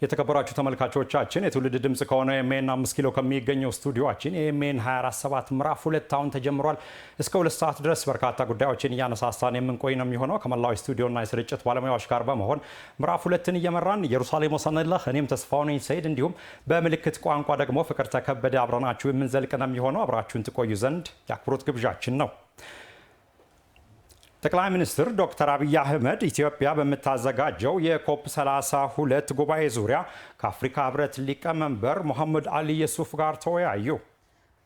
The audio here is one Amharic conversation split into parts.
የተከበራችሁ ተመልካቾቻችን የትውልድ ድምጽ ከሆነ ኤምኤን 5 ኪሎ ከሚገኘው ስቱዲዮአችን የኤምኤን 24/7 ምዕራፍ 2 አሁን ተጀምሯል። እስከ 2 ሰዓት ድረስ በርካታ ጉዳዮችን እያነሳሳን የምንቆይ ነው የሚሆነው ከመላው ስቱዲዮና የስርጭት ባለሙያዎች ጋር በመሆን ምዕራፍ 2ን እየመራን ኢየሩሳሌም ወሰነላህ እኔም ተስፋው ነኝ ሰይድ እንዲሁም በምልክት ቋንቋ ደግሞ ፍቅር ተከበደ አብረናችሁ የምንዘልቅ ነው የሚሆነው። አብራችሁን ትቆዩ ዘንድ የአክብሮት ግብዣችን ነው። ጠቅላይ ሚኒስትር ዶክተር አብይ አህመድ ኢትዮጵያ በምታዘጋጀው የኮፕ 32 ጉባኤ ዙሪያ ከአፍሪካ ህብረት ሊቀመንበር መሐመድ አሊ የሱፍ ጋር ተወያዩ።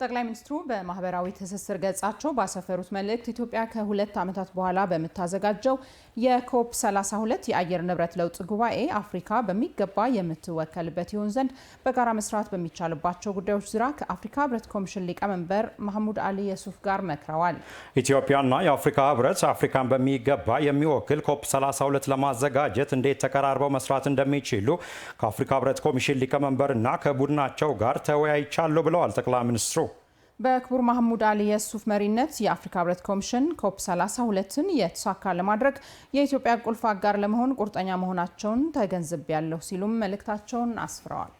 ጠቅላይ ሚኒስትሩ በማህበራዊ ትስስር ገጻቸው ባሰፈሩት መልእክት ኢትዮጵያ ከ2 ዓመታት በኋላ በምታዘጋጀው የኮፕ 32 የአየር ንብረት ለውጥ ጉባኤ አፍሪካ በሚገባ የምትወከልበት ይሆን ዘንድ በጋራ መስራት በሚቻልባቸው ጉዳዮች ዙሪያ ከአፍሪካ ህብረት ኮሚሽን ሊቀመንበር መሐመድ አሊ የሱፍ ጋር መክረዋል። ኢትዮጵያና የአፍሪካ ህብረት አፍሪካን በሚገባ የሚወክል ኮፕ 32 ለማዘጋጀት እንዴት ተቀራርበው መስራት እንደሚችሉ ከአፍሪካ ህብረት ኮሚሽን ሊቀመንበርና ከቡድናቸው ጋር ተወያይቻለሁ ብለዋል ጠቅላይ ሚኒስትሩ። በክቡር መሐመድ አሊ የሱፍ መሪነት የአፍሪካ ህብረት ኮሚሽን ኮፕ 32ን የተሳካ ለማድረግ የኢትዮጵያ ቁልፍ አጋር ለመሆን ቁርጠኛ መሆናቸውን ተገንዝቤያለሁ ሲሉም መልእክታቸውን አስፍረዋል።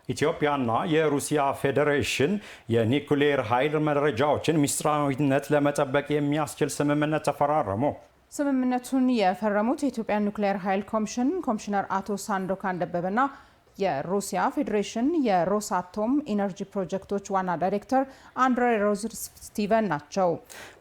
ኢትዮጵያና የሩሲያ ፌዴሬሽን የኒኩሌር ኃይል መረጃዎችን ሚስጥራዊነት ለመጠበቅ የሚያስችል ስምምነት ተፈራረሙ። ስምምነቱን የፈረሙት የኢትዮጵያ ኒውክሌር ኃይል ኮሚሽን ኮሚሽነር አቶ ሳንዶካን ደበበና የሩሲያ ፌዴሬሽን የሮሳቶም ኢነርጂ ፕሮጀክቶች ዋና ዳይሬክተር አንድሬ ሮዝስቲቨን ናቸው።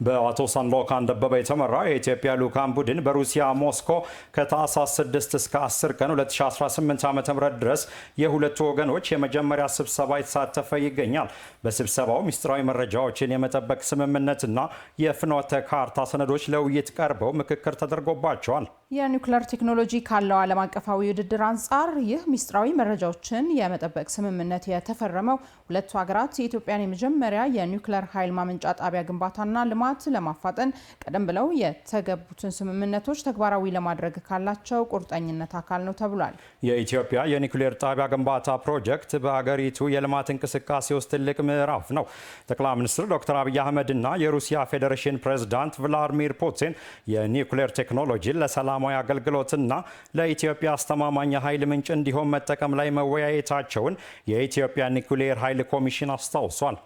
በአቶ ሳንዶካን ደበበ የተመራ የኢትዮጵያ ልዑካን ቡድን በሩሲያ ሞስኮ ከታህሳስ 6 እስከ 10 ቀን 2018 ዓ.ም ድረስ የሁለቱ ወገኖች የመጀመሪያ ስብሰባ የተሳተፈ ይገኛል። በስብሰባው ሚስጥራዊ መረጃዎችን የመጠበቅ ስምምነትና የፍኖተ ካርታ ሰነዶች ለውይይት ቀርበው ምክክር ተደርጎባቸዋል። የኒውክሌር ቴክኖሎጂ ካለው ዓለም አቀፋዊ ውድድር አንጻር ይህ ሚስጥራዊ መረጃዎችን የመጠበቅ ስምምነት የተፈረመው ሁለቱ ሀገራት የኢትዮጵያን የመጀመሪያ የኒውክሌር ኃይል ማመንጫ ጣቢያ ግንባታና ልማት ለማፋጠን ቀደም ብለው የተገቡትን ስምምነቶች ተግባራዊ ለማድረግ ካላቸው ቁርጠኝነት አካል ነው ተብሏል። የኢትዮጵያ የኒውክሌር ጣቢያ ግንባታ ፕሮጀክት በሀገሪቱ የልማት እንቅስቃሴ ውስጥ ትልቅ ምዕራፍ ነው። ጠቅላይ ሚኒስትር ዶክተር አብይ አህመድና የሩሲያ ፌዴሬሽን ፕሬዝዳንት ቭላዲሚር ፑቲን የኒውክሌር ቴክኖሎጂን ለሰላማዊ አገልግሎትና ለኢትዮጵያ አስተማማኝ ኃይል ምንጭ እንዲሆን መጠቀም ላይ መወያየታቸውን የኢትዮጵያ ኒኩሌር ኃይል ኮሚሽን አስታውሷል።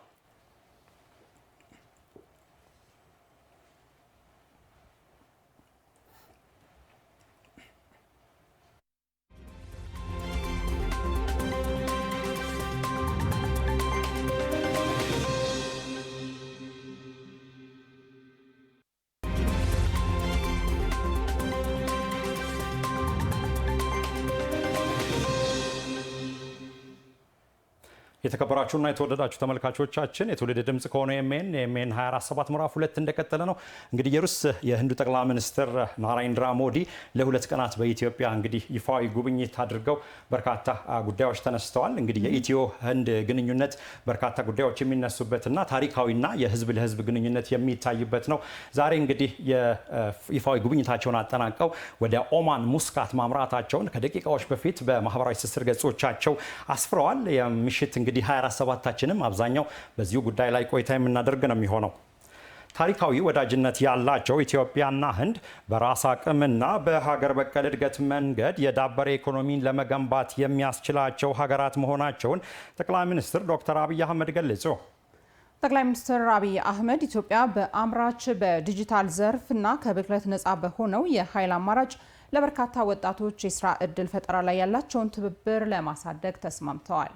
የተከበራችሁና የተወደዳችሁ ተመልካቾቻችን የትውልድ ድምጽ ከሆነ ኤምኤን 24/7 ምዕራፍ 2 እንደቀጠለ ነው። እንግዲህ የህንዱ ጠቅላይ ሚኒስትር ናሬንድራ ሞዲ ለሁለት ቀናት በኢትዮጵያ እንግዲህ ይፋዊ ጉብኝት አድርገው በርካታ ጉዳዮች ተነስተዋል። እንግዲህ የኢትዮ ህንድ ግንኙነት በርካታ ጉዳዮች የሚነሱበትና ታሪካዊና የህዝብ ለህዝብ ግንኙነት የሚታይበት ነው። ዛሬ እንግዲህ የይፋዊ ጉብኝታቸውን አጠናቀው ወደ ኦማን ሙስካት ማምራታቸውን ከደቂቃዎች በፊት በማህበራዊ ትስስር ገጾቻቸው አስፍረዋል። የምሽት እንግዲህ 24/7ታችንም አብዛኛው በዚሁ ጉዳይ ላይ ቆይታ የምናደርግ ነው የሚሆነው። ታሪካዊ ወዳጅነት ያላቸው ኢትዮጵያና ህንድ በራስ አቅምና በሀገር በቀል እድገት መንገድ የዳበረ ኢኮኖሚን ለመገንባት የሚያስችላቸው ሀገራት መሆናቸውን ጠቅላይ ሚኒስትር ዶክተር አብይ አህመድ ገለጹ። ጠቅላይ ሚኒስትር አብይ አህመድ ኢትዮጵያ በአምራች በዲጂታል ዘርፍና ከብክለት ነፃ በሆነው የኃይል አማራጭ ለበርካታ ወጣቶች የስራ ዕድል ፈጠራ ላይ ያላቸውን ትብብር ለማሳደግ ተስማምተዋል።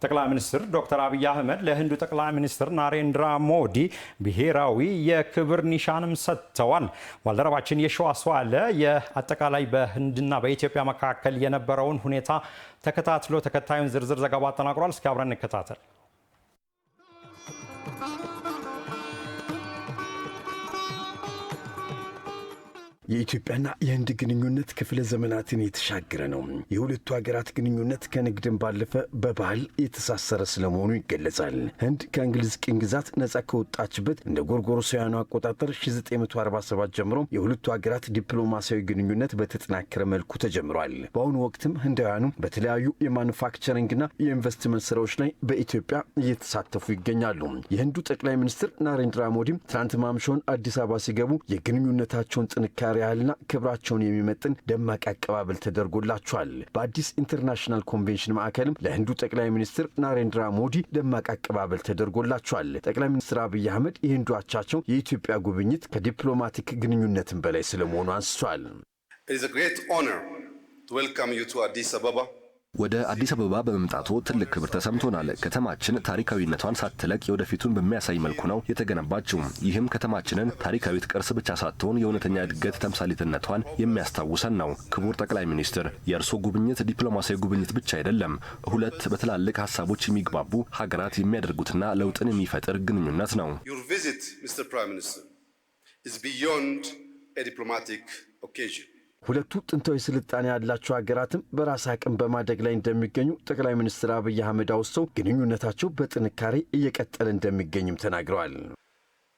ጠቅላይ ሚኒስትር ዶክተር አብይ አህመድ ለህንዱ ጠቅላይ ሚኒስትር ናሬንድራ ሞዲ ብሔራዊ የክብር ኒሻንም ሰጥተዋል። ባልደረባችን የሸዋስ ዋለ የአጠቃላይ በህንድና በኢትዮጵያ መካከል የነበረውን ሁኔታ ተከታትሎ ተከታዩን ዝርዝር ዘገባ አጠናቅሯል። እስኪ አብረን እንከታተል። የኢትዮጵያና የህንድ ግንኙነት ክፍለ ዘመናትን የተሻገረ ነው። የሁለቱ ሀገራት ግንኙነት ከንግድም ባለፈ በባህል የተሳሰረ ስለመሆኑ ይገለጻል። ህንድ ከእንግሊዝ ቅኝ ግዛት ነጻ ከወጣችበት እንደ ጎርጎሮሳውያኑ አቆጣጠር 1947 ጀምሮ የሁለቱ ሀገራት ዲፕሎማሲያዊ ግንኙነት በተጠናከረ መልኩ ተጀምሯል። በአሁኑ ወቅትም ህንዳውያኑ በተለያዩ የማኑፋክቸሪንግና የኢንቨስትመንት ስራዎች ላይ በኢትዮጵያ እየተሳተፉ ይገኛሉ። የህንዱ ጠቅላይ ሚኒስትር ናሬንድራ ሞዲም ትናንት ማምሻውን አዲስ አበባ ሲገቡ የግንኙነታቸውን ጥንካሬ ያህልና ክብራቸውን የሚመጥን ደማቅ አቀባበል ተደርጎላቸዋል። በአዲስ ኢንተርናሽናል ኮንቬንሽን ማዕከልም ለህንዱ ጠቅላይ ሚኒስትር ናሬንድራ ሞዲ ደማቅ አቀባበል ተደርጎላቸዋል። ጠቅላይ ሚኒስትር አብይ አህመድ የህንዱ አቻቸው የኢትዮጵያ ጉብኝት ከዲፕሎማቲክ ግንኙነትን በላይ ስለመሆኑ አንስቷል። ወደ አዲስ አበባ በመምጣቱ ትልቅ ክብር ተሰምቶናል። ከተማችን ታሪካዊነቷን ሳትለቅ የወደፊቱን በሚያሳይ መልኩ ነው የተገነባችው። ይህም ከተማችንን ታሪካዊት ቅርስ ብቻ ሳትሆን የእውነተኛ እድገት ተምሳሌትነቷን የሚያስታውሰን ነው። ክቡር ጠቅላይ ሚኒስትር፣ የእርሶ ጉብኝት ዲፕሎማሲያዊ ጉብኝት ብቻ አይደለም። ሁለት በትላልቅ ሀሳቦች የሚግባቡ ሀገራት የሚያደርጉትና ለውጥን የሚፈጥር ግንኙነት ነው። Your visit, Mr. Prime Minister, is beyond a diplomatic occasion. ሁለቱ ጥንታዊ ስልጣኔ ያላቸው ሀገራትም በራስ አቅም በማደግ ላይ እንደሚገኙ ጠቅላይ ሚኒስትር አብይ አህመድ አውስተው ግንኙነታቸው በጥንካሬ እየቀጠለ እንደሚገኝም ተናግረዋል።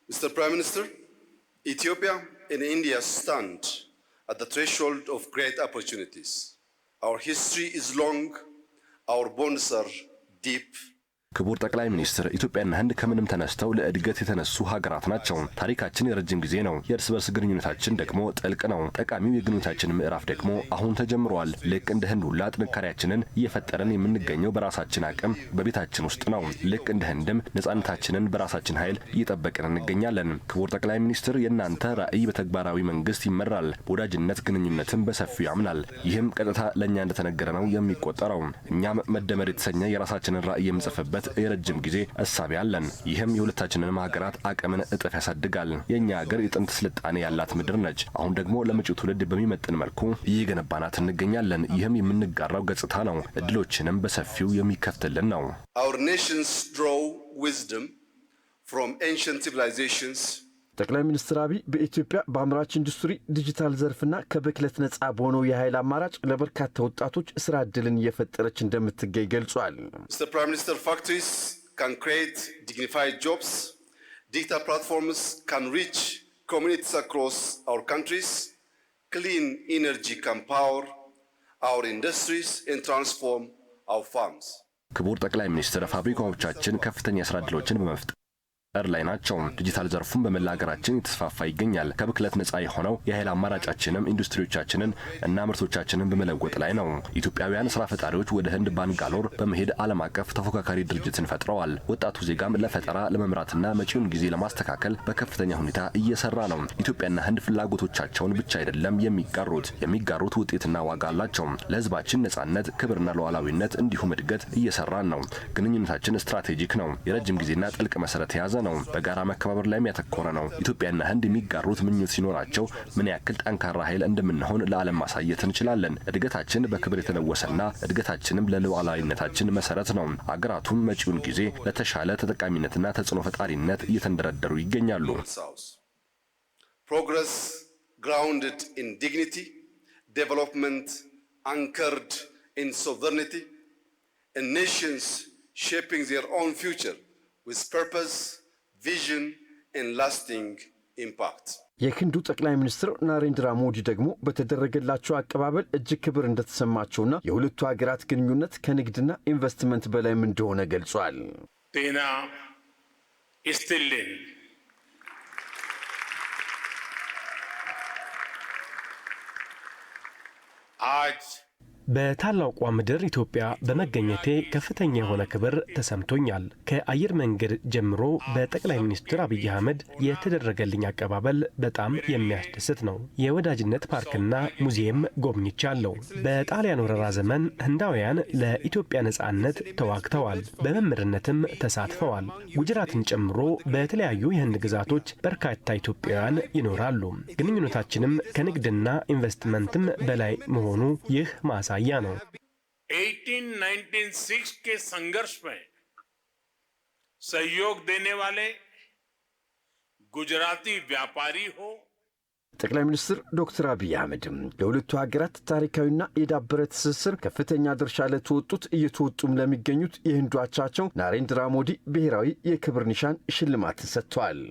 Mr. Prime Minister, Ethiopia and India stand at the threshold of great opportunities. Our history is long, our bonds are deep. ክቡር ጠቅላይ ሚኒስትር፣ ኢትዮጵያና ህንድ ከምንም ተነስተው ለእድገት የተነሱ ሀገራት ናቸው። ታሪካችን የረጅም ጊዜ ነው። የእርስ በርስ ግንኙነታችን ደግሞ ጥልቅ ነው። ጠቃሚው የግንኙነታችን ምዕራፍ ደግሞ አሁን ተጀምሯል። ልክ እንደ ህንድ ሁላ ጥንካሬያችንን እየፈጠረን የምንገኘው በራሳችን አቅም በቤታችን ውስጥ ነው። ልክ እንደ ህንድም ነጻነታችንን በራሳችን ኃይል እየጠበቅን እንገኛለን። ክቡር ጠቅላይ ሚኒስትር፣ የእናንተ ራዕይ በተግባራዊ መንግስት ይመራል። በወዳጅነት ግንኙነትን በሰፊው ያምናል። ይህም ቀጥታ ለእኛ እንደተነገረ ነው የሚቆጠረው። እኛም መደመር የተሰኘ የራሳችንን ራዕይ የምንጽፍበት የረጅም ጊዜ እሳቤ አለን። ይህም የሁለታችንን ሀገራት አቅምን እጥፍ ያሳድጋል። የኛ ሀገር የጥንት ስልጣኔ ያላት ምድር ነች። አሁን ደግሞ ለመጪው ትውልድ በሚመጥን መልኩ እየገነባናት እንገኛለን። ይህም የምንጋራው ገጽታ ነው። እድሎችንም በሰፊው የሚከፍትልን ነው። Our nations draw wisdom from ancient civilizations. ጠቅላይ ሚኒስትር አብይ በኢትዮጵያ በአምራች ኢንዱስትሪ ዲጂታል ዘርፍና ከብክለት ነጻ በሆነው የኃይል አማራጭ ለበርካታ ወጣቶች ስራ ዕድልን እየፈጠረች እንደምትገኝ ገልጿል። Mr. Prime Minister, factories can create dignified jobs. Digital platforms can reach communities across our countries. Clean energy can power our industries and transform our farms. ክቡር ጠቅላይ ሚኒስትር፣ ፋብሪካዎቻችን ከፍተኛ የስራ ዕድሎችን በመፍጠር ላይ ናቸው። ዲጂታል ዘርፉን በመላ ሀገራችን የተስፋፋ ይገኛል። ከብክለት ነጻ የሆነው የኃይል አማራጫችንም ኢንዱስትሪዎቻችንን እና ምርቶቻችንን በመለወጥ ላይ ነው። ኢትዮጵያውያን ስራ ፈጣሪዎች ወደ ህንድ ባንጋሎር በመሄድ ዓለም አቀፍ ተፎካካሪ ድርጅትን ፈጥረዋል። ወጣቱ ዜጋም ለፈጠራ ለመምራትና መጪውን ጊዜ ለማስተካከል በከፍተኛ ሁኔታ እየሰራ ነው። ኢትዮጵያና ህንድ ፍላጎቶቻቸውን ብቻ አይደለም የሚጋሩት ውጤትና ዋጋ አላቸው። ለህዝባችን ነጻነት፣ ክብርና ሉዓላዊነት እንዲሁም እድገት እየሰራን ነው። ግንኙነታችን ስትራቴጂክ ነው። የረጅም ጊዜና ጥልቅ መሰረት የያዘ ነው። በጋራ መከባበር ላይ ያተኮረ ነው። ኢትዮጵያና ህንድ የሚጋሩት ምኞት ሲኖራቸው ምን ያክል ጠንካራ ኃይል እንደምንሆን ለዓለም ማሳየት እንችላለን። እድገታችን በክብር የተለወሰና እድገታችንም ለሉዓላዊነታችን መሰረት ነው። አገራቱም መጪውን ጊዜ ለተሻለ ተጠቃሚነትና ተጽዕኖ ፈጣሪነት እየተንደረደሩ ይገኛሉ። Progress grounded in dignity, development anchored in sovereignty, and nations shaping their own future with purpose, vision and lasting impact. የህንዱ ጠቅላይ ሚኒስትር ናሬንድራ ሞዲ ደግሞ በተደረገላቸው አቀባበል እጅግ ክብር እንደተሰማቸውና የሁለቱ ሀገራት ግንኙነት ከንግድና ኢንቨስትመንት በላይም እንደሆነ ገልጿል። ጤና ይስጥልን። አጅ በታላቋ ምድር ኢትዮጵያ በመገኘቴ ከፍተኛ የሆነ ክብር ተሰምቶኛል። ከአየር መንገድ ጀምሮ በጠቅላይ ሚኒስትር አብይ አህመድ የተደረገልኝ አቀባበል በጣም የሚያስደስት ነው። የወዳጅነት ፓርክና ሙዚየም ጎብኝቻለሁ። በጣሊያን ወረራ ዘመን ህንዳውያን ለኢትዮጵያ ነጻነት ተዋግተዋል፣ በመምህርነትም ተሳትፈዋል። ጉጅራትን ጨምሮ በተለያዩ የህንድ ግዛቶች በርካታ ኢትዮጵያውያን ይኖራሉ። ግንኙነታችንም ከንግድና ኢንቨስትመንትም በላይ መሆኑ ይህ ማሳያ ነው። 1896 के संघर्ष में सहयोग देने वाले गुजराती व्यापारी हो ጠቅላይ ሚኒስትር ዶክተር አብይ አህመድም ለሁለቱ ሀገራት ታሪካዊና የዳበረ ትስስር ከፍተኛ ድርሻ ለተወጡት እየተወጡም ለሚገኙት የህንዱ አቻቸው ናሬንድራ ሞዲ ብሔራዊ የክብር ኒሻን ሽልማት ሰጥቷል።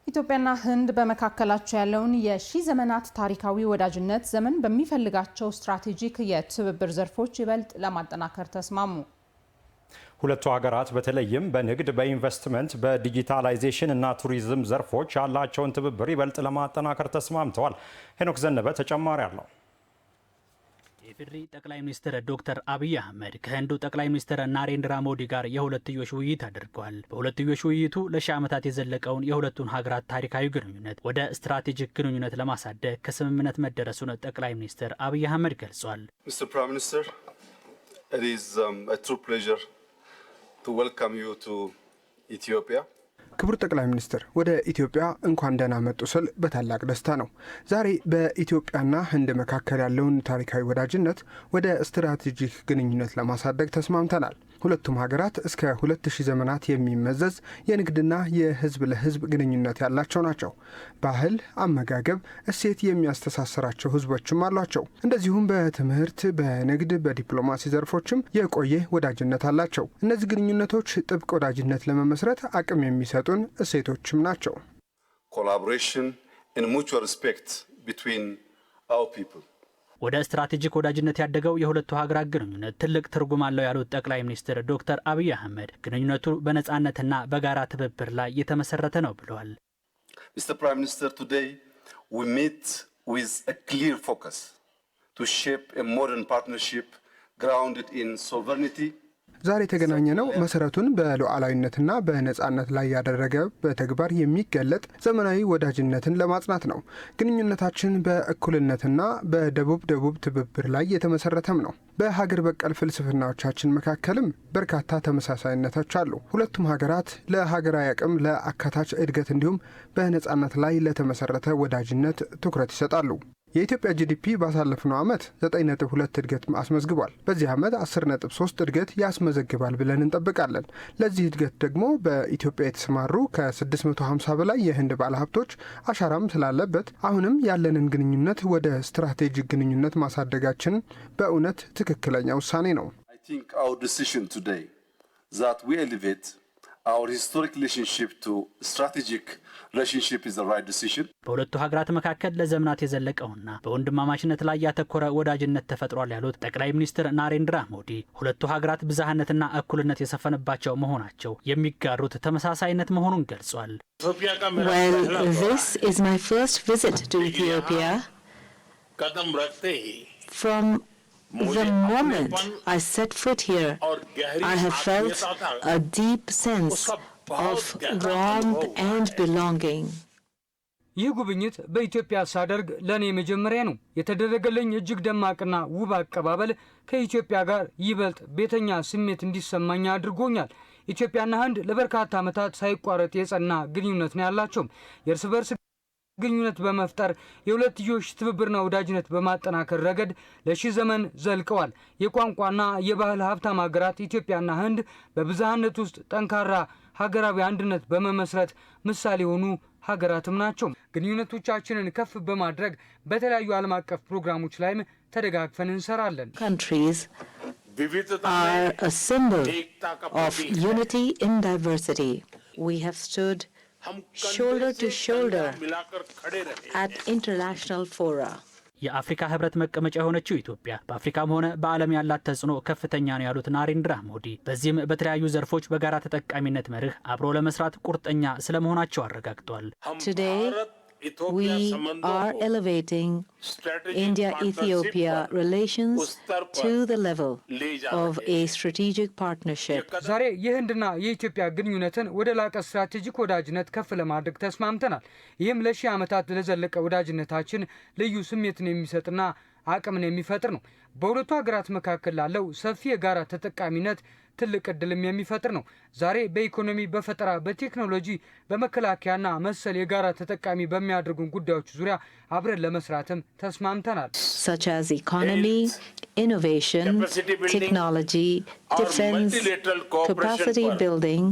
ኢትዮጵያና ህንድ በመካከላቸው ያለውን የሺህ ዘመናት ታሪካዊ ወዳጅነት ዘመን በሚፈልጋቸው ስትራቴጂክ የትብብር ዘርፎች ይበልጥ ለማጠናከር ተስማሙ። ሁለቱ ሀገራት በተለይም በንግድ፣ በኢንቨስትመንት፣ በዲጂታላይዜሽን እና ቱሪዝም ዘርፎች ያላቸውን ትብብር ይበልጥ ለማጠናከር ተስማምተዋል። ሄኖክ ዘነበ ተጨማሪ አለው። የኢፌዴሪ ጠቅላይ ሚኒስትር ዶክተር አብይ አህመድ ከህንዱ ጠቅላይ ሚኒስትር ናሬንድራ ሞዲ ጋር የሁለትዮሽ ውይይት አድርገዋል። በሁለትዮሽ ውይይቱ ለሺህ ዓመታት የዘለቀውን የሁለቱን ሀገራት ታሪካዊ ግንኙነት ወደ ስትራቴጂክ ግንኙነት ለማሳደግ ከስምምነት መደረሱን ጠቅላይ ሚኒስትር አብይ አህመድ ገልጿል። Mr. Prime Minister, it is a true pleasure to welcome you to Ethiopia. ክቡር ጠቅላይ ሚኒስትር ወደ ኢትዮጵያ እንኳን ደህና መጡ ስል በታላቅ ደስታ ነው። ዛሬ በኢትዮጵያና ህንድ መካከል ያለውን ታሪካዊ ወዳጅነት ወደ ስትራቴጂክ ግንኙነት ለማሳደግ ተስማምተናል። ሁለቱም ሀገራት እስከ 2000 ዘመናት የሚመዘዝ የንግድና የህዝብ ለህዝብ ግንኙነት ያላቸው ናቸው። ባህል፣ አመጋገብ፣ እሴት የሚያስተሳስራቸው ህዝቦችም አሏቸው። እንደዚሁም በትምህርት፣ በንግድ፣ በዲፕሎማሲ ዘርፎችም የቆየ ወዳጅነት አላቸው። እነዚህ ግንኙነቶች ጥብቅ ወዳጅነት ለመመስረት አቅም የሚሰጡን እሴቶችም ናቸው። Collaboration and mutual respect between our people. ወደ ስትራቴጂክ ወዳጅነት ያደገው የሁለቱ ሀገራት ግንኙነት ትልቅ ትርጉም አለው ያሉት ጠቅላይ ሚኒስትር ዶክተር አብይ አህመድ ግንኙነቱ በነጻነትና በጋራ ትብብር ላይ የተመሰረተ ነው ብለዋል። Mr. Prime Minister, today we meet with a clear focus to shape a modern partnership grounded in sovereignty. ዛሬ የተገናኘ ነው መሰረቱን በሉዓላዊነትና በነጻነት ላይ ያደረገ በተግባር የሚገለጥ ዘመናዊ ወዳጅነትን ለማጽናት ነው። ግንኙነታችን በእኩልነትና በደቡብ ትብብር ላይ የተመሰረተም ነው። በሀገር በቀል ፍልስፍናዎቻችን መካከልም በርካታ ተመሳሳይነቶች አሉ። ሁለቱም ሀገራት ለሀገራዊ አቅም፣ ለአካታች እድገት እንዲሁም በነጻነት ላይ ለተመሰረተ ወዳጅነት ትኩረት ይሰጣሉ። የኢትዮጵያ ጂዲፒ ባሳለፍነው ዓመት 9.2 እድገት አስመዝግቧል። በዚህ ዓመት 10.3 እድገት ያስመዘግባል ብለን እንጠብቃለን። ለዚህ እድገት ደግሞ በኢትዮጵያ የተሰማሩ ከ650 በላይ የህንድ ባለሀብቶች አሻራም ስላለበት አሁንም ያለንን ግንኙነት ወደ ስትራቴጂክ ግንኙነት ማሳደጋችን በእውነት ትክክለኛ ውሳኔ ነው። I think our decision today that we elevate our historic relationship to strategic relationship is the right decision. በሁለቱ ሀገራት መካከል ለዘመናት የዘለቀውና በወንድማማችነት ላይ ያተኮረ ወዳጅነት ተፈጥሯል ያሉት ጠቅላይ ሚኒስትር ናሬንድራ ሞዲ ሁለቱ ሀገራት ብዝሃነትና እኩልነት የሰፈነባቸው መሆናቸው የሚጋሩት ተመሳሳይነት መሆኑን ገልጿል። Well, this is my first visit to Ethiopia. From the moment I set foot here, I have felt a deep sense of warmth and belonging. ይህ ጉብኝት በኢትዮጵያ ሳደርግ ለኔ መጀመሪያ ነው። የተደረገልኝ እጅግ ደማቅና ውብ አቀባበል ከኢትዮጵያ ጋር ይበልጥ ቤተኛ ስሜት እንዲሰማኝ አድርጎኛል። ኢትዮጵያና ህንድ ለበርካታ ዓመታት ሳይቋረጥ የጸና ግንኙነት ነው ያላቸው። የእርስ በርስ ግንኙነት በመፍጠር የሁለትዮሽ ትብብርና ወዳጅነት በማጠናከር ረገድ ለሺህ ዘመን ዘልቀዋል። የቋንቋና የባህል ሀብታም ሀገራት ኢትዮጵያና ህንድ በብዝሃነት ውስጥ ጠንካራ ሀገራዊ አንድነት በመመስረት ምሳሌ የሆኑ ሀገራትም ናቸው። ግንኙነቶቻችንን ከፍ በማድረግ በተለያዩ ዓለም አቀፍ ፕሮግራሞች ላይም ተደጋግፈን እንሰራለን። Countries are a symbol of unity in diversity. We have stood shoulder to shoulder at international fora. የአፍሪካ ህብረት መቀመጫ የሆነችው ኢትዮጵያ በአፍሪካም ሆነ በዓለም ያላት ተጽዕኖ ከፍተኛ ነው ያሉት ናሬንድራ ሞዲ በዚህም በተለያዩ ዘርፎች በጋራ ተጠቃሚነት መርህ አብሮ ለመስራት ቁርጠኛ ስለመሆናቸው አረጋግጠዋል። Today we are elevating India-Ethiopia relations to the level of a strategic partnership. ዛሬ የህንድና የኢትዮጵያ ግንኙነትን ወደ ላቀ ስትራቴጂክ ወዳጅነት ከፍ ለማድረግ ተስማምተናል። ይህም ለሺህ ዓመታት ለዘለቀ ወዳጅነታችን ልዩ ስሜትን የሚሰጥና አቅምን የሚፈጥር ነው። በሁለቱ ሀገራት መካከል ላለው ሰፊ የጋራ ተጠቃሚነት ትልቅ እድልም የሚፈጥር ነው። ዛሬ በኢኮኖሚ፣ በፈጠራ፣ በቴክኖሎጂ፣ በመከላከያና መሰል የጋራ ተጠቃሚ በሚያደርጉን ጉዳዮች ዙሪያ አብረን ለመስራትም ተስማምተናል። such as economy, innovation, technology, defense, capacity building,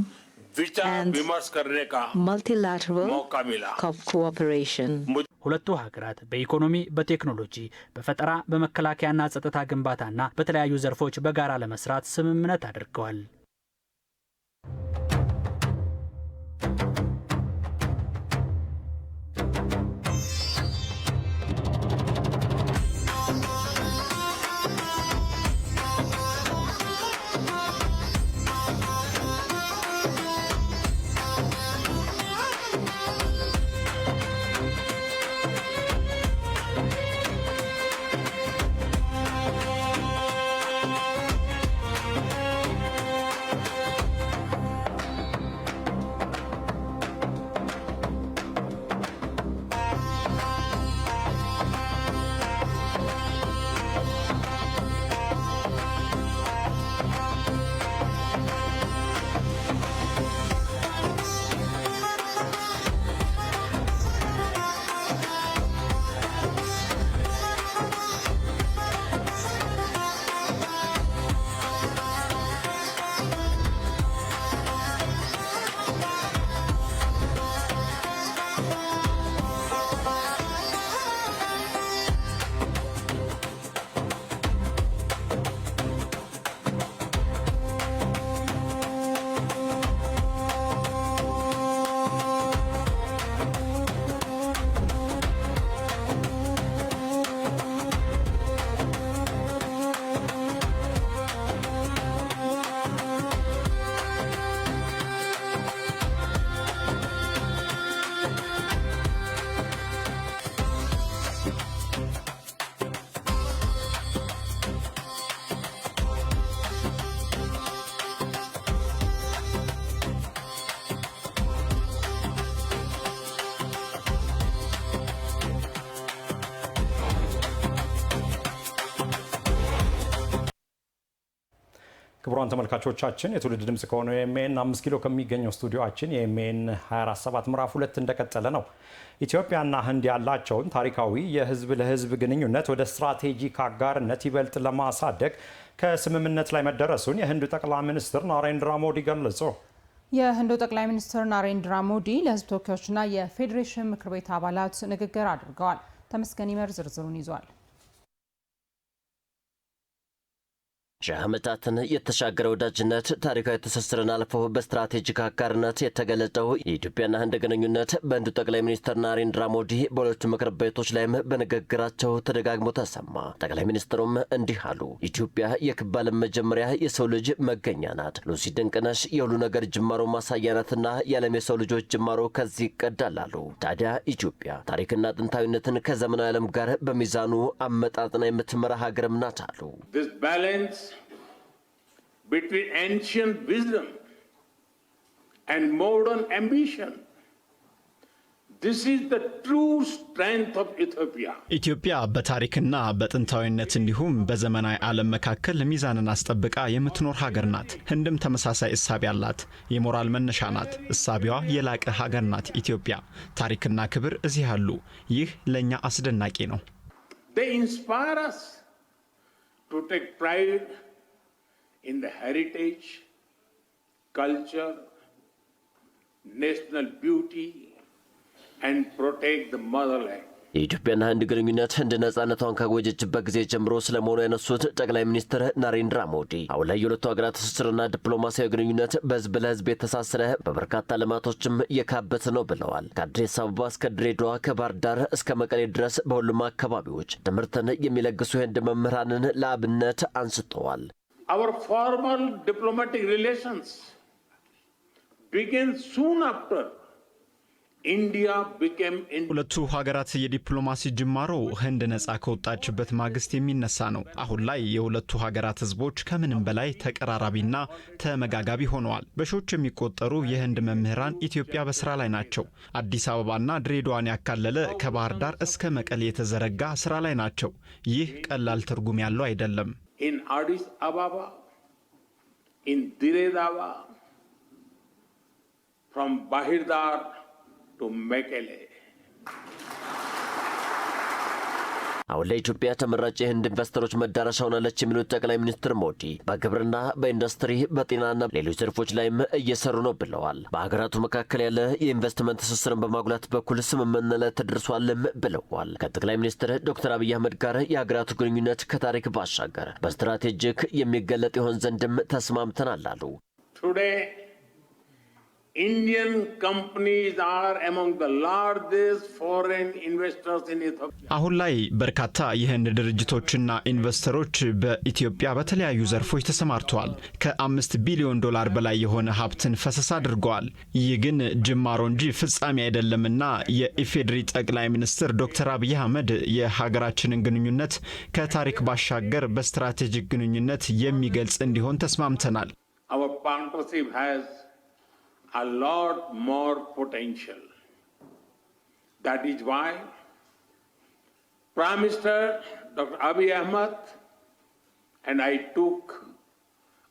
and multilateral cooperation. ሁለቱ ሀገራት በኢኮኖሚ፣ በቴክኖሎጂ፣ በፈጠራ፣ በመከላከያና ጸጥታ ግንባታና በተለያዩ ዘርፎች በጋራ ለመስራት ስምምነት አድርገዋል። ክቡራን ተመልካቾቻችን የትውልድ ድምጽ ከሆነው የኤምኤን 5 ኪሎ ከሚገኘው ስቱዲዮአችን የኤምኤን 24/7 ምዕራፍ 2 እንደቀጠለ ነው። ኢትዮጵያና ህንድ ያላቸውን ታሪካዊ የህዝብ ለህዝብ ግንኙነት ወደ ስትራቴጂክ አጋርነት ይበልጥ ለማሳደግ ከስምምነት ላይ መደረሱን የህንዱ ጠቅላይ ሚኒስትር ናሬንድራ ሞዲ ገለጹ። የህንዱ ጠቅላይ ሚኒስትር ናሬንድራ ሞዲ ለህዝብ ተወካዮችና የፌዴሬሽን ምክር ቤት አባላት ንግግር አድርገዋል። ተመስገን ይመር ዝርዝሩን ይዟል። ሺህ ዓመታትን የተሻገረ ወዳጅነት ታሪካዊ ትስስርን አልፎ በስትራቴጂክ አጋርነት የተገለጸው የኢትዮጵያና ህንድ ግንኙነት በህንዱ ጠቅላይ ሚኒስትር ናሬንድራ ሞዲ በሁለቱ ምክር ቤቶች ላይም በንግግራቸው ተደጋግሞ ተሰማ። ጠቅላይ ሚኒስትሩም እንዲህ አሉ። ኢትዮጵያ የክብ ዓለም መጀመሪያ የሰው ልጅ መገኛ ናት። ሉሲ ድንቅነሽ የሁሉ ነገር ጅማሮ ማሳያ ናትና የዓለም የሰው ልጆች ጅማሮ ከዚህ ይቀዳል አሉ። ታዲያ ኢትዮጵያ ታሪክና ጥንታዊነትን ከዘመናዊ ዓለም ጋር በሚዛኑ አመጣጥና የምትመራ ሀገርም ናት አሉ። Between ancient wisdom and modern ambition. This is the true strength of Ethiopia. ኢትዮጵያ በታሪክና በጥንታዊነት እንዲሁም በዘመናዊ ዓለም መካከል ሚዛንን አስጠብቃ የምትኖር ሀገር ናት። ህንድም ተመሳሳይ እሳቤ አላት። የሞራል መነሻ ናት። እሳቤዋ የላቀ ሀገር ናት ኢትዮጵያ። ታሪክና ክብር እዚህ አሉ። ይህ ለኛ አስደናቂ ነው። They inspire us to take pride in the heritage, culture, national beauty, and protect the motherland. የኢትዮጵያና ህንድ ግንኙነት ህንድ ነጻነቷን ካወጀችበት ጊዜ ጀምሮ ስለመሆኑ ያነሱት ጠቅላይ ሚኒስትር ናሬንድራ ሞዲ አሁን ላይ የሁለቱ ሀገራት ትስስርና ዲፕሎማሲያዊ ግንኙነት በህዝብ ለህዝብ የተሳሰረ በበርካታ ልማቶችም የካበተ ነው ብለዋል። ከአዲስ አበባ እስከ ድሬዳዋ፣ ከባህር ዳር እስከ መቀሌ ድረስ በሁሉም አካባቢዎች ትምህርትን የሚለግሱ የህንድ መምህራንን ለአብነት አንስተዋል። Our formal diplomatic relations began soon after India became ሁለቱ ሀገራት የዲፕሎማሲ ጅማሮ ህንድ ነጻ ከወጣችበት ማግስት የሚነሳ ነው። አሁን ላይ የሁለቱ ሀገራት ህዝቦች ከምንም በላይ ተቀራራቢና ተመጋጋቢ ሆነዋል። በሺዎች የሚቆጠሩ የህንድ መምህራን ኢትዮጵያ በስራ ላይ ናቸው። አዲስ አበባና ድሬዳዋን ያካለለ ከባህር ዳር እስከ መቀሌ የተዘረጋ ስራ ላይ ናቸው። ይህ ቀላል ትርጉም ያለው አይደለም። In Addis Ababa, in Diredava, from Bahirdar to Mekele. አሁን ለኢትዮጵያ ተመራጭ የህንድ ኢንቨስተሮች መዳረሻ ሆናለች የሚሉት ጠቅላይ ሚኒስትር ሞዲ በግብርና፣ በኢንዱስትሪ፣ በጤናና ሌሎች ዘርፎች ላይም እየሰሩ ነው ብለዋል። በሀገራቱ መካከል ያለ የኢንቨስትመንት ትስስርን በማጉላት በኩል ስምምነት ላይ ተደርሷልም ብለዋል። ከጠቅላይ ሚኒስትር ዶክተር አብይ አህመድ ጋር የሀገራቱ ግንኙነት ከታሪክ ባሻገር በስትራቴጂክ የሚገለጥ ይሆን ዘንድም ተስማምተናል አሉ። Indian companies are among the largest foreign investors in Ethiopia. አሁን ላይ በርካታ የህንድ ድርጅቶችና ኢንቨስተሮች በኢትዮጵያ በተለያዩ ዘርፎች ተሰማርተዋል። ከ5 ቢሊዮን ዶላር በላይ የሆነ ሀብትን ፈሰስ አድርገዋል። ይህ ግን ጅማሮ እንጂ ፍጻሜ አይደለምና የኢፌዴሪ ጠቅላይ ሚኒስትር ዶክተር አብይ አህመድ የሀገራችንን ግንኙነት ከታሪክ ባሻገር በስትራቴጂክ ግንኙነት የሚገልጽ እንዲሆን ተስማምተናል። Our partnership has a lot more potential. That is why Prime Minister Dr. Abiy Ahmed and I took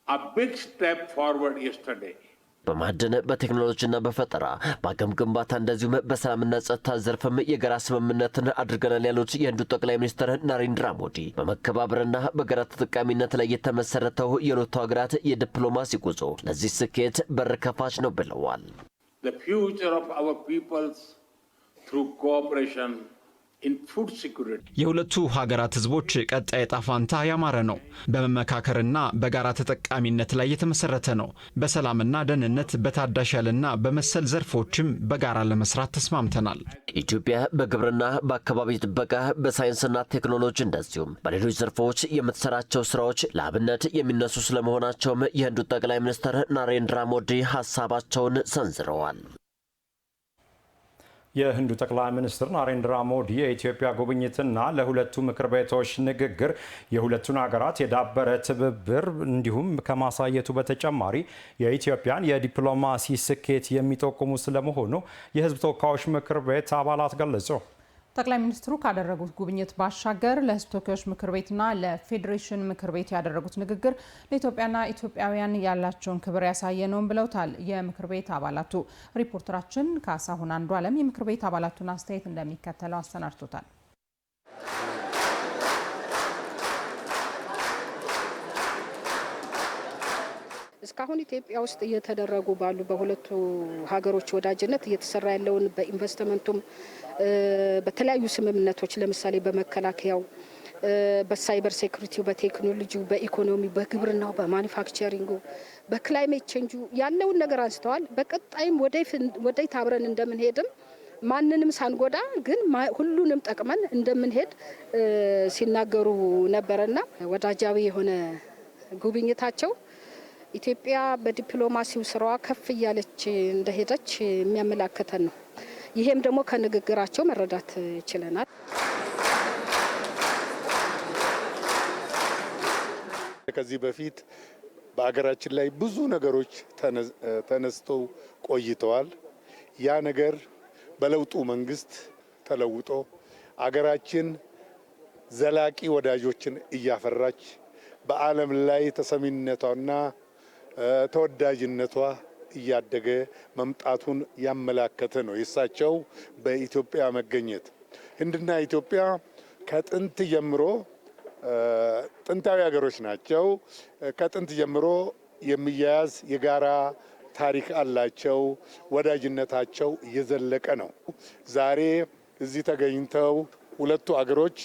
a big step forward yesterday. በማዕድን በቴክኖሎጂና በፈጠራ በአቅም ግንባታ እንደዚሁም በሰላምና ጸጥታ ዘርፍም የጋራ ስምምነትን አድርገናል ያሉት የህንዱ ጠቅላይ ሚኒስትር ናሬንድራ ሞዲ በመከባበርና በጋራ ተጠቃሚነት ላይ የተመሰረተው የሁለቱ ሀገራት የዲፕሎማሲ ጉዞ ለዚህ ስኬት በር ከፋች ነው ብለዋል። The future of our peoples through cooperation in food security. የሁለቱ ሀገራት ህዝቦች ቀጣይ ዕጣ ፈንታ ያማረ ነው። በመመካከርና በጋራ ተጠቃሚነት ላይ የተመሰረተ ነው። በሰላምና ደህንነት፣ በታዳሽ ኃይልና በመሰል ዘርፎችም በጋራ ለመስራት ተስማምተናል። ኢትዮጵያ በግብርና፣ በአካባቢ ጥበቃ፣ በሳይንስና ቴክኖሎጂ እንደዚሁም በሌሎች ዘርፎች የምትሰራቸው ስራዎች ለአብነት የሚነሱ ስለመሆናቸውም የህንዱ ጠቅላይ ሚኒስትር ናሬንድራ ሞዲ ሀሳባቸውን ሰንዝረዋል። የህንዱ ጠቅላይ ሚኒስትር ናሬንድራ ሞዲ የኢትዮጵያ ጉብኝትና ለሁለቱ ምክር ቤቶች ንግግር የሁለቱን ሀገራት የዳበረ ትብብር እንዲሁም ከማሳየቱ በተጨማሪ የኢትዮጵያን የዲፕሎማሲ ስኬት የሚጠቁሙ ስለመሆኑ የህዝብ ተወካዮች ምክር ቤት አባላት ገለጹ። ጠቅላይ ሚኒስትሩ ካደረጉት ጉብኝት ባሻገር ለህዝብ ተወካዮች ምክር ቤትና ለፌዴሬሽን ምክር ቤት ያደረጉት ንግግር ለኢትዮጵያና ኢትዮጵያውያን ያላቸውን ክብር ያሳየ ነው ብለውታል የምክር ቤት አባላቱ። ሪፖርተራችን ካሳሁን አንዱ ዓለም የምክር ቤት አባላቱን አስተያየት እንደሚከተለው አሰናድቶታል። እስካሁን ኢትዮጵያ ውስጥ እየተደረጉ ባሉ በሁለቱ ሀገሮች ወዳጅነት እየተሰራ ያለውን በኢንቨስትመንቱም በተለያዩ ስምምነቶች ለምሳሌ በመከላከያው፣ በሳይበር ሴኩሪቲው፣ በቴክኖሎጂው፣ በኢኮኖሚ፣ በግብርናው፣ በማኒፋክቸሪንጉ፣ በክላይሜት ቼንጁ ያለውን ነገር አንስተዋል። በቀጣይም ወደፊት አብረን እንደምንሄድም ማንንም ሳንጎዳ ግን ሁሉንም ጠቅመን እንደምንሄድ ሲናገሩ ነበረና ወዳጃዊ የሆነ ጉብኝታቸው ኢትዮጵያ በዲፕሎማሲው ስራዋ ከፍ እያለች እንደሄደች የሚያመላክተን ነው። ይሄም ደግሞ ከንግግራቸው መረዳት ይችላል። ከዚህ በፊት በአገራችን ላይ ብዙ ነገሮች ተነስተው ቆይተዋል። ያ ነገር በለውጡ መንግስት ተለውጦ አገራችን ዘላቂ ወዳጆችን እያፈራች በዓለም ላይ ተሰሚነቷና ተወዳጅነቷ እያደገ መምጣቱን ያመላከተ ነው የእሳቸው በኢትዮጵያ መገኘት። ህንድና ኢትዮጵያ ከጥንት ጀምሮ ጥንታዊ ሀገሮች ናቸው። ከጥንት ጀምሮ የሚያያዝ የጋራ ታሪክ አላቸው። ወዳጅነታቸው እየዘለቀ ነው። ዛሬ እዚህ ተገኝተው ሁለቱ አገሮች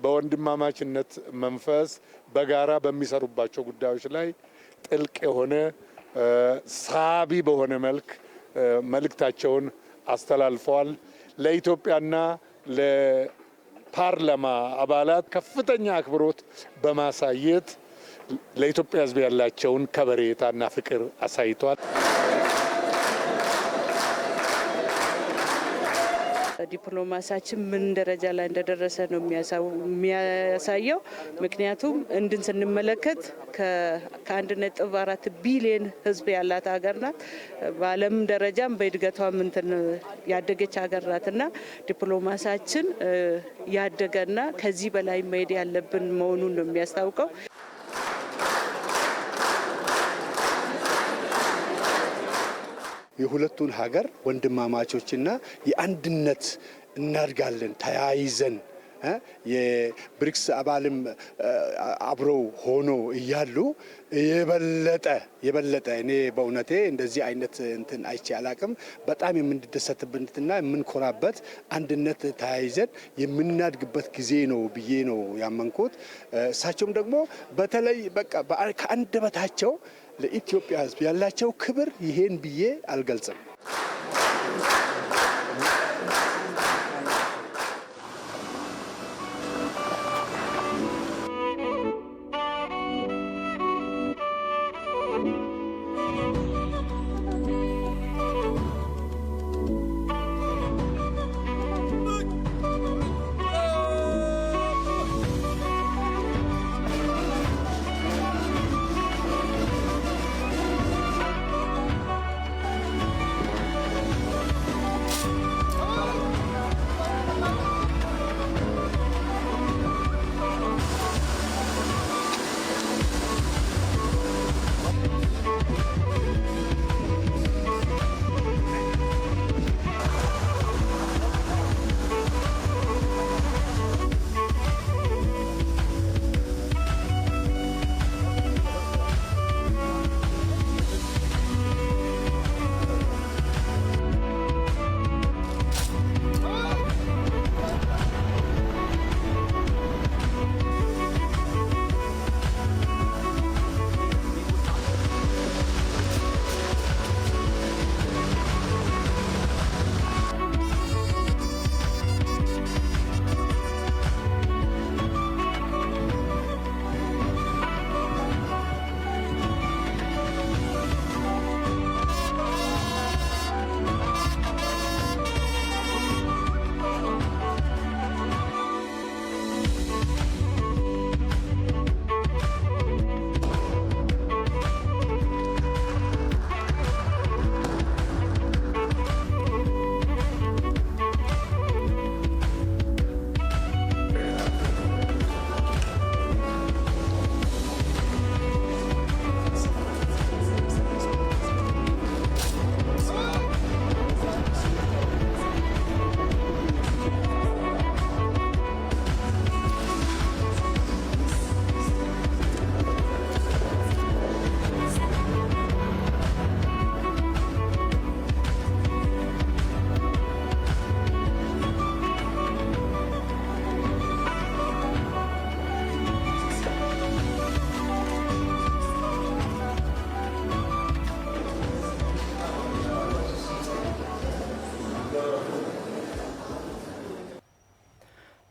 በወንድማማችነት መንፈስ በጋራ በሚሰሩባቸው ጉዳዮች ላይ ጥልቅ የሆነ ሳቢ በሆነ መልክ መልእክታቸውን አስተላልፈዋል። ለኢትዮጵያና ለፓርላማ አባላት ከፍተኛ አክብሮት በማሳየት ለኢትዮጵያ ሕዝብ ያላቸውን ከበሬታና ፍቅር አሳይቷል። ዲፕሎማሲያችን ምን ደረጃ ላይ እንደደረሰ ነው የሚያሳየው። ምክንያቱም እንድን ስንመለከት ከ1.4 ቢሊዮን ህዝብ ያላት ሀገር ናት። በዓለም ደረጃም በእድገቷም ያደገች ሀገር ናትና ዲፕሎማሲያችን ያደገና ከዚህ በላይ መሄድ ያለብን መሆኑን ነው የሚያስታውቀው። የሁለቱን ሀገር ወንድማማቾችና የአንድነት እናድጋለን ተያይዘን የብሪክስ አባልም አብረው ሆኖ እያሉ የበለጠ እኔ በእውነቴ እንደዚህ አይነት እንትን አይቼ አላቅም። በጣም የምንደሰትበትና የምንኮራበት አንድነት ተያይዘን የምናድግበት ጊዜ ነው ብዬ ነው ያመንኩት። እሳቸውም ደግሞ በተለይ በቃ ከአንደበታቸው ለኢትዮጵያ ሕዝብ ያላቸው ክብር ይሄን ብዬ አልገልጽም።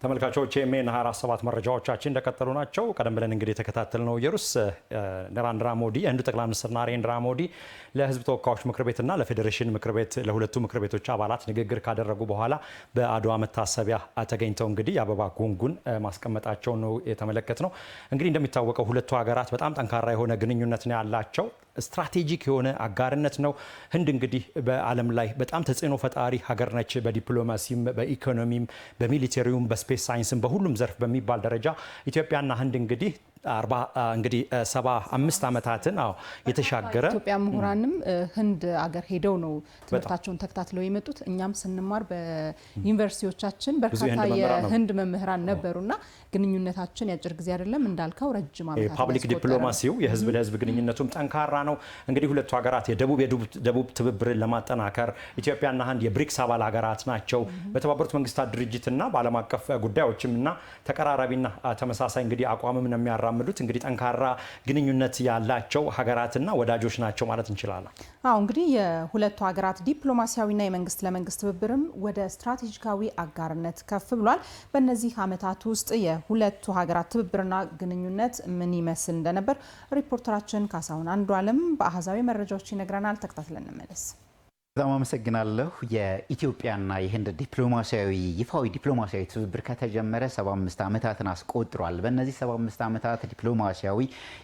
ተመልካቾች የሜን 24/7 መረጃዎቻችን እንደቀጠሉ ናቸው። ቀደም ብለን እንግዲህ የተከታተልነው የሩስ ናሬንድራ ሞዲ የህንዱ ጠቅላይ ሚኒስትር ናሬንድራ ሞዲ ለህዝብ ተወካዮች ምክር ቤትና ለፌዴሬሽን ምክር ቤት ለሁለቱ ምክር ቤቶች አባላት ንግግር ካደረጉ በኋላ በአድዋ መታሰቢያ ተገኝተው እንግዲህ የአበባ ጉንጉን ማስቀመጣቸው ነው የተመለከትነው። እንግዲህ እንደሚታወቀው ሁለቱ ሀገራት በጣም ጠንካራ የሆነ ግንኙነት ነው ያላቸው። ስትራቴጂክ የሆነ አጋርነት ነው። ህንድ እንግዲህ በዓለም ላይ በጣም ተጽዕኖ ፈጣሪ ሀገር ነች። በዲፕሎማሲም፣ በኢኮኖሚም፣ በሚሊቴሪውም፣ በስፔስ ሳይንስም በሁሉም ዘርፍ በሚባል ደረጃ ኢትዮጵያና ህንድ እንግዲህ 75 ዓመታትን የተሻገረ ኢትዮጵያ ምሁራንም ህንድ አገር ሄደው ነው ትምህርታቸውን ተከታትለው የመጡት። እኛም ስንማር በዩኒቨርሲቲዎቻችን በርካታ የህንድ መምህራን ነበሩና ግንኙነታችን ያጭር ጊዜ አይደለም እንዳልከው ረጅም ዓመታት ፐብሊክ ዲፕሎማሲው የህዝብ ለህዝብ ግንኙነቱም ጠንካራ ነው። እንግዲህ ሁለቱ ሀገራት የደቡብ ትብብርን ለማጠናከር ኢትዮጵያና ህንድ የብሪክስ አባል ሀገራት ናቸው። በተባበሩት መንግስታት ድርጅትና በዓለም አቀፍ ጉዳዮችምና ተቀራራቢና ተመሳሳይ እንግዲህ አቋምም ነው የሚያራምዱት። እንግዲህ ጠንካራ ግንኙነት ያላቸው ሀገራትና ወዳጆች ናቸው ማለት እንችላለን። እንግዲህ የሁለቱ ሀገራት ዲፕሎማሲያዊና የመንግስት ለመንግስት ትብብርም ወደ ስትራቴጂካዊ አጋርነት ከፍ ብሏል። በእነዚህ ዓመታት ውስጥ የሁለቱ ሀገራት ትብብርና ግንኙነት ምን ይመስል እንደነበር ሪፖርተራችን ካሳሁን አንዱ ዓለም በአሃዛዊ መረጃዎች ይነግረናል። ተከታትለን እንመለስ። በጣም አመሰግናለሁ። የኢትዮጵያና የህንድ ዲፕሎማሲያዊ ይፋዊ ዲፕሎማሲያዊ ትብብር ከተጀመረ 75 ዓመታትን አስቆጥሯል። በእነዚህ 75 ዓመታት ዲፕሎማሲያዊ፣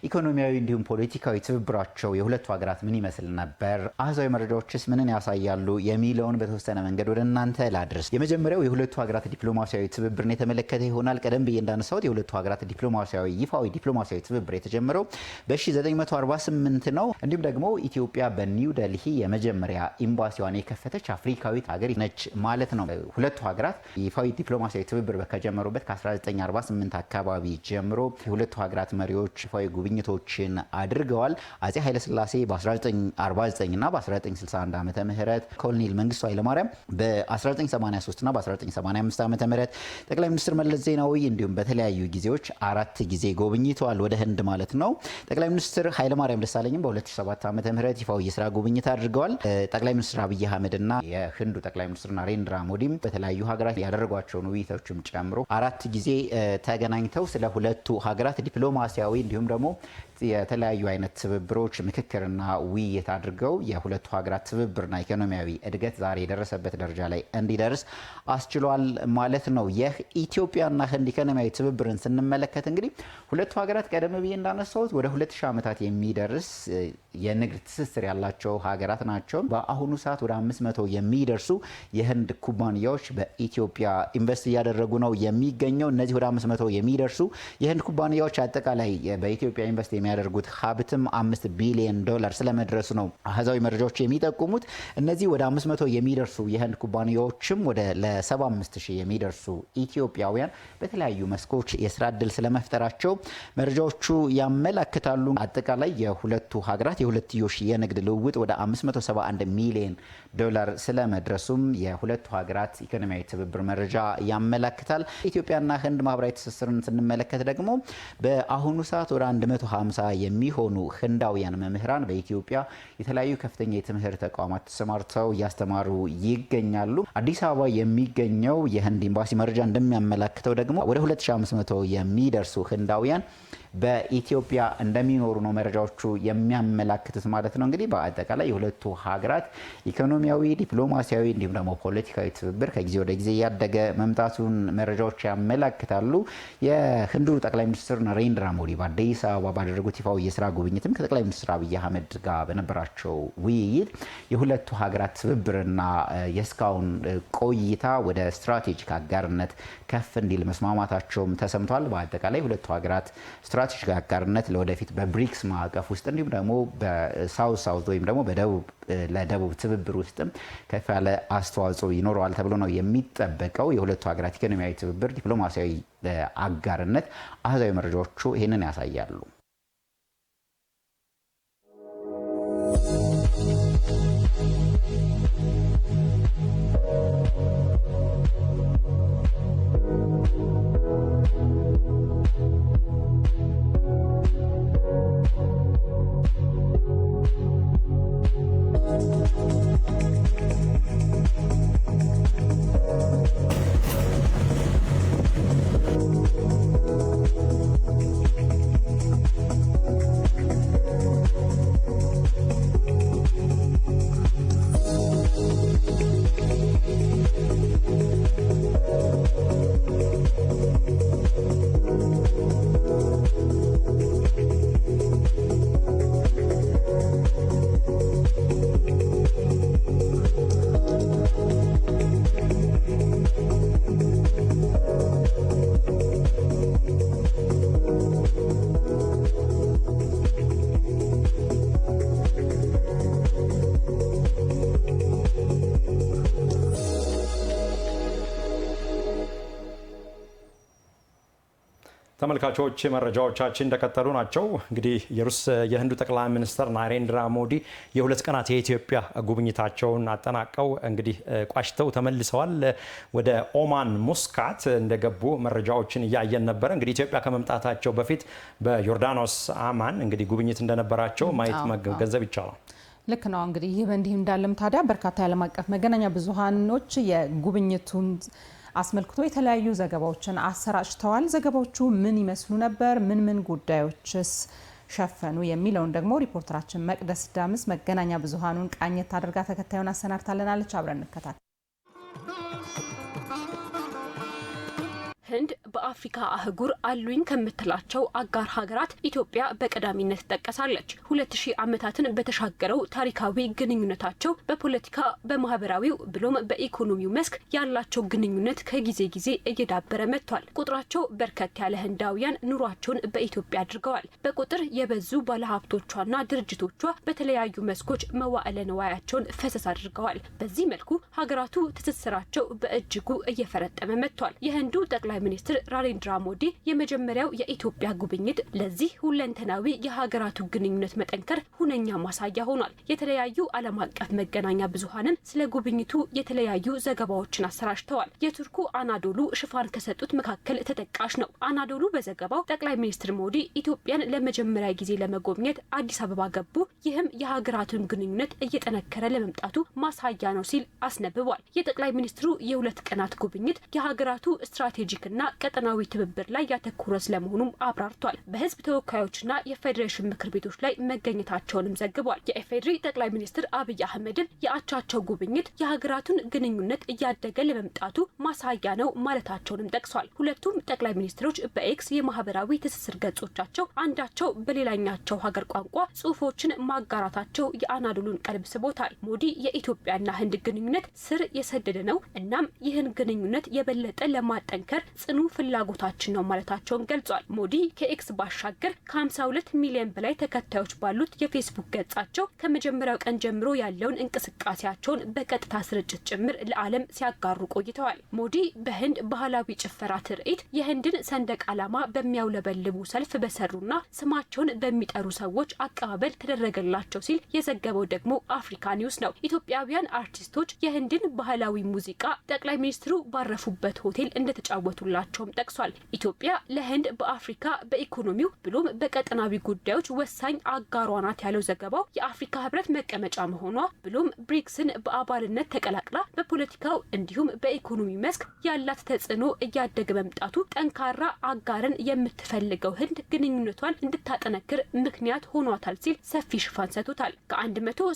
ኢኮኖሚያዊ እንዲሁም ፖለቲካዊ ትብብራቸው የሁለቱ ሀገራት ምን ይመስል ነበር? አሃዛዊ መረጃዎችስ ምንን ያሳያሉ? የሚለውን በተወሰነ መንገድ ወደ እናንተ ላድርስ። የመጀመሪያው የሁለቱ ሀገራት ዲፕሎማሲያዊ ትብብርን የተመለከተ ይሆናል። ቀደም ብዬ እንዳነሳሁት የሁለቱ ሀገራት ዲፕሎማሲያዊ ይፋዊ ዲፕሎማሲያዊ ትብብር የተጀመረው በ1948 ነው። እንዲሁም ደግሞ ኢትዮጵያ በኒው ዴልሂ የመጀመሪያ ኤምባሲዋን የከፈተች አፍሪካዊት ሀገር ነች ማለት ነው። ሁለቱ ሀገራት ይፋዊ ዲፕሎማሲያዊ ትብብር ከጀመሩበት ከ1948 አካባቢ ጀምሮ የሁለቱ ሀገራት መሪዎች ይፋዊ ጉብኝቶችን አድርገዋል። አጼ ኃይለ ሥላሴ በ1949 እና በ1961 ዓመተ ምህረት፣ ኮሎኔል መንግስቱ ኃይለማርያም በ1983 እና በ1985 ዓመተ ምህረት፣ ጠቅላይ ሚኒስትር መለስ ዜናዊ እንዲሁም በተለያዩ ጊዜዎች 4 ጊዜ ጎብኝተዋል ወደ ህንድ ማለት ነው። ጠቅላይ ሚኒስትር ኃይለማርያም ደሳለኝም በ2007 ዓመተ ምህረት ይፋዊ የስራ ጉብኝት አድርገዋል። ጠቅላይ ሚኒስትር አብይ አህመድ እና የህንዱ ጠቅላይ ሚኒስትር ናሬንድራ ሞዲም በተለያዩ ሀገራት ያደረጓቸውን ውይይቶችም ጨምሮ 4 ጊዜ ተገናኝተው ስለ ሁለቱ ሀገራት ዲፕሎማሲያዊ እንዲሁም ደግሞ የተለያዩ አይነት ትብብሮች ምክክርና ውይይት አድርገው የሁለቱ ሀገራት ትብብርና ኢኮኖሚያዊ እድገት ዛሬ የደረሰበት ደረጃ ላይ እንዲደርስ አስችሏል ማለት ነው። የኢትዮጵያና ህንድ ኢኮኖሚያዊ ትብብርን ስንመለከት እንግዲህ ሁለቱ ሀገራት ቀደም ብዬ እንዳነሳሁት ወደ 2000 ዓመታት የሚደርስ የንግድ ትስስር ያላቸው ሀገራት ናቸው። በአሁኑ ሰዓት ወደ 500 የሚደርሱ የህንድ ኩባንያዎች በኢትዮጵያ ኢንቨስት እያደረጉ ነው የሚገኘው። እነዚህ ወደ 500 የሚደርሱ የህንድ ኩባንያዎች አጠቃላይ በኢትዮጵያ ኢንቨስት የሚያደርጉት ሀብትም $5 ቢሊዮን ስለመድረሱ ነው አሃዛዊ መረጃዎች የሚጠቁሙት። እነዚህ ወደ 500 የሚደርሱ የህንድ ኩባንያዎችም ወደ ለ75000 የሚደርሱ ኢትዮጵያውያን በተለያዩ መስኮች የስራ ዕድል ስለመፍጠራቸው መረጃዎቹ ያመለክታሉ። አጠቃላይ የሁለቱ ሀገራት የሁለትዮሽ የንግድ ልውውጥ ወደ $571 ሚሊዮን ስለመድረሱም የሁለቱ ሀገራት ኢኮኖሚያዊ ትብብር መረጃ ያመለክታል። ኢትዮጵያና ህንድ ማህበራዊ ትስስርን ስንመለከት ደግሞ በአሁኑ ሰዓት ወደ 150 የሚሆኑ ህንዳውያን መምህራን በኢትዮጵያ የተለያዩ ከፍተኛ የትምህርት ተቋማት ተሰማርተው እያስተማሩ ይገኛሉ። አዲስ አበባ የሚገኘው የህንድ ኤምባሲ መረጃ እንደሚያመለክተው ደግሞ ወደ 2500 የሚደርሱ ህንዳውያን በኢትዮጵያ እንደሚኖሩ ነው መረጃዎቹ የሚያመለክቱት ማለት ነው። እንግዲህ በአጠቃላይ የሁለቱ ሀገራት ኢኮኖሚያዊ፣ ዲፕሎማሲያዊ እንዲሁም ደግሞ ፖለቲካዊ ትብብር ከጊዜ ወደ ጊዜ እያደገ መምጣቱን መረጃዎች ያመለክታሉ። የህንዱ ጠቅላይ ሚኒስትር ናሬንድራ ሞዲ በአዲስ አበባ ባደረጉት ይፋዊ የስራ ጉብኝትም ከጠቅላይ ሚኒስትር አብይ አህመድ ጋር በነበራቸው ውይይት የሁለቱ ሀገራት ትብብርና የእስካሁን ቆይታ ወደ ስትራቴጂክ አጋርነት ከፍ እንዲል መስማማታቸውም ተሰምቷል። በአጠቃላይ ሁለቱ ሀገራት ስትራቴጂክ አጋርነት ለወደፊት በብሪክስ ማዕቀፍ ውስጥ እንዲሁም ደግሞ በሳውዝ ሳውዝ ወይም ደግሞ ለደቡብ ትብብር ውስጥም ከፍ ያለ አስተዋጽኦ ይኖረዋል ተብሎ ነው የሚጠበቀው። የሁለቱ ሀገራት ኢኮኖሚያዊ ትብብር፣ ዲፕሎማሲያዊ አጋርነት አሃዛዊ መረጃዎቹ ይህንን ያሳያሉ። ተመልካቾች መረጃዎቻችን እንደቀጠሉ ናቸው። እንግዲህ የህንዱ ጠቅላይ ሚኒስትር ናሬንድራ ሞዲ የሁለት ቀናት የኢትዮጵያ ጉብኝታቸውን አጠናቀው እንግዲህ ቋጭተው ተመልሰዋል። ወደ ኦማን ሙስካት እንደገቡ መረጃዎችን እያየን ነበር። እንግዲህ ኢትዮጵያ ከመምጣታቸው በፊት በዮርዳኖስ አማን እንግዲህ ጉብኝት እንደነበራቸው ማየት መገንዘብ ይቻላል። ልክ ነው። እንግዲህ ይህ በእንዲህ እንዳለም ታዲያ በርካታ የዓለም አቀፍ መገናኛ ብዙሃኖች የጉብኝቱን አስመልክቶ የተለያዩ ዘገባዎችን አሰራጭተዋል። ዘገባዎቹ ምን ይመስሉ ነበር? ምን ጉዳዮችስ ሸፈኑ የሚለውን ደግሞ ሪፖርተራችን መቅደስ ዳምስ መገናኛ ብዙሃኑን ቃኘት አድርጋ ተከታዩን አሰናድታለናለች። አብረን እንከታተል። ህንድ በአፍሪካ አህጉር አሉኝ ከምትላቸው አጋር ሀገራት ኢትዮጵያ በቀዳሚነት ትጠቀሳለች። 2000 ዓመታትን በተሻገረው ታሪካዊ ግንኙነታቸው በፖለቲካ በማህበራዊው ብሎም በኢኮኖሚው መስክ ያላቸው ግንኙነት ከጊዜ ጊዜ እየዳበረ መጥቷል። ቁጥራቸው በርከት ያለ ህንዳውያን ኑሯቸውን በኢትዮጵያ አድርገዋል። በቁጥር የበዙ ባለሀብቶቿና ድርጅቶቿ በተለያዩ መስኮች መዋዕለ ንዋያቸውን ፈሰስ አድርገዋል። በዚህ መልኩ ሀገራቱ ትስስራቸው በእጅጉ እየፈረጠመ መጥቷል። የህንዱ ጠቅላይ ሚኒስትር ናሬንድራ ሞዲ የመጀመሪያው የኢትዮጵያ ጉብኝት ለዚህ ሁለንተናዊ የሀገራቱ ግንኙነት መጠንከር ሁነኛ ማሳያ ሆኗል። የተለያዩ ዓለም አቀፍ መገናኛ ብዙሃንን ስለ ጉብኝቱ የተለያዩ ዘገባዎችን አሰራጭተዋል። የቱርኩ አናዶሉ ሽፋን ከሰጡት መካከል ተጠቃሽ ነው። አናዶሉ በዘገባው ጠቅላይ ሚኒስትር ሞዲ ኢትዮጵያን ለመጀመሪያ ጊዜ ለመጎብኘት አዲስ አበባ ገቡ፣ ይህም የሀገራቱን ግንኙነት እየጠነከረ ለመምጣቱ ማሳያ ነው ሲል አስነብቧል። የጠቅላይ ሚኒስትሩ የሁለት ቀናት ጉብኝት የሀገራቱ ስትራቴጂክ እና ቀጠናዊ ትብብር ላይ ያተኮረ ስለመሆኑም አብራርቷል። በህዝብ ተወካዮችና የፌዴሬሽን ምክር ቤቶች ላይ መገኘታቸውንም ዘግቧል። የኢፌዴሪ ጠቅላይ ሚኒስትር አብይ አህመድም የአቻቸው ጉብኝት የሀገራቱን ግንኙነት እያደገ ለመምጣቱ ማሳያ ነው ማለታቸውንም ጠቅሷል። ሁለቱም ጠቅላይ ሚኒስትሮች በኤክስ የማህበራዊ ትስስር ገጾቻቸው አንዳቸው በሌላኛቸው ሀገር ቋንቋ ጽሁፎችን ማጋራታቸው የአናዶሉን ቀልብ ስቦታል። ሞዲ የኢትዮጵያና ህንድ ግንኙነት ስር የሰደደ ነው፣ እናም ይህን ግንኙነት የበለጠ ለማጠንከር ጽኑ ፍላጎታችን ነው ማለታቸውን ገልጿል። ሞዲ ከኤክስ ባሻገር ከ52 ሚሊዮን በላይ ተከታዮች ባሉት የፌስቡክ ገጻቸው ከመጀመሪያው ቀን ጀምሮ ያለውን እንቅስቃሴያቸውን በቀጥታ ስርጭት ጭምር ለዓለም ሲያጋሩ ቆይተዋል። ሞዲ በህንድ ባህላዊ ጭፈራ ትርኢት የህንድን ሰንደቅ ዓላማ በሚያውለበልቡ ሰልፍ በሰሩና ስማቸውን በሚጠሩ ሰዎች አቀባበል ተደረገላቸው ሲል የዘገበው ደግሞ አፍሪካ ኒውስ ነው። ኢትዮጵያውያን አርቲስቶች የህንድን ባህላዊ ሙዚቃ ጠቅላይ ሚኒስትሩ ባረፉበት ሆቴል እንደተጫወቱላቸውም ጠቅሷል። ኢትዮጵያ ለህንድ በአፍሪካ በኢኮኖሚው ብሎም በቀጠናዊ ጉዳዮች ወሳኝ አጋሯ ናት ያለው ዘገባው የአፍሪካ ህብረት መቀመጫ መሆኗ ብሎም ብሪክስን በአባልነት ተቀላቅላ በፖለቲካው እንዲሁም በኢኮኖሚ መስክ ያላት ተጽዕኖ እያደገ መምጣቱ ጠንካራ አጋርን የምትፈልገው ህንድ ግንኙነቷን እንድታጠነክር ምክንያት ሆኗታል ሲል ሰፊ ሽፋን ሰጥቶታል። ከ175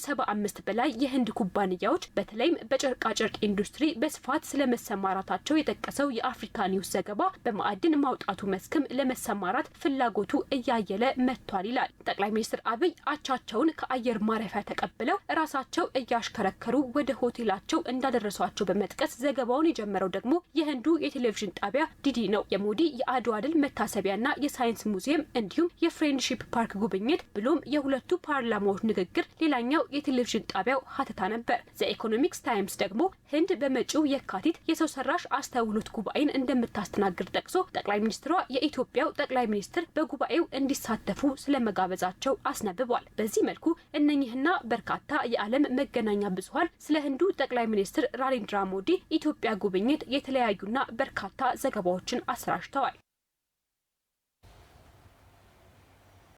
በላይ የህንድ ኩባንያዎች በተለይም በጨርቃጨርቅ ኢንዱስትሪ በስፋት ስለመሰማራታቸው የጠቀሰው የአፍሪካ ኒውስ ዘገባ በማዕድን ማውጣቱ መስክም ለመሰማራት ፍላጎቱ እያየለ መጥቷል ይላል። ጠቅላይ ሚኒስትር አብይ አቻቸውን ከአየር ማረፊያ ተቀብለው ራሳቸው እያሽከረከሩ ወደ ሆቴላቸው እንዳደረሷቸው በመጥቀስ ዘገባውን የጀመረው ደግሞ የህንዱ የቴሌቪዥን ጣቢያ ዲዲ ነው። የሞዲ የአድዋ ድል መታሰቢያና የሳይንስ ሙዚየም እንዲሁም የፍሬንድሺፕ ፓርክ ጉብኝት ብሎም የሁለቱ ፓርላማዎች ንግግር ሌላኛው የቴሌቪዥን ጣቢያው ሀተታ ነበር። ዘኢኮኖሚክስ ታይምስ ደግሞ ህንድ በመጪው የካቲት የሰው ሰራሽ አስተውሎት ጉባኤን እንደምታስተናግድ ጠቅሶ ጠቅላይ ሚኒስትሯ የኢትዮጵያው ጠቅላይ ሚኒስትር በጉባኤው እንዲሳተፉ ስለመጋበዛቸው አስነብቧል። በዚህ መልኩ እነኚህና በርካታ የዓለም መገናኛ ብዙሃን ስለ ህንዱ ጠቅላይ ሚኒስትር ናሬንድራ ሞዲ ኢትዮጵያ ጉብኝት የተለያዩና በርካታ ዘገባዎችን አሰራጭተዋል።